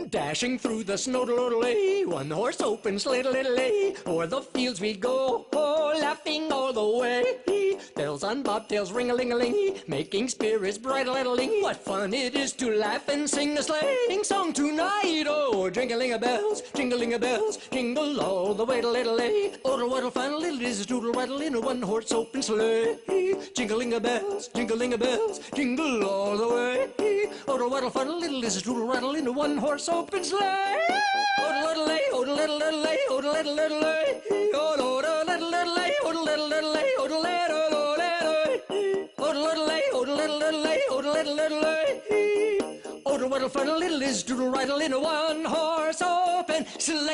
Dashing through the snow, one horse open sleigh, o'er the fields we go, laughing all the way. Bells on bobtails, ring-a-ling-a-ling, making spirits bright, what fun it is to laugh and sing a sleighing song tonight. Oh, jingling-a-bells, jingling-a-bells, jingle all the way, oh, what a fun little is a doodle-waddle in a one-horse open sleigh. Jingling-a-bells, jingling-a-bells, jingle all the way. Oh, what a fun little is a doodle-waddle in a one-horse open sleigh. Oh-de-little-lay, oh-de-little-lay, oh-de-little-lay, oh-de-little-lay, oh-de-little-lay, oh-de-little-lay, oh-de-little-lay, oh-de-little-lay, oh-de-little-lay. Oh, what a fun little is doodle-waddle in a one-horse open sleigh.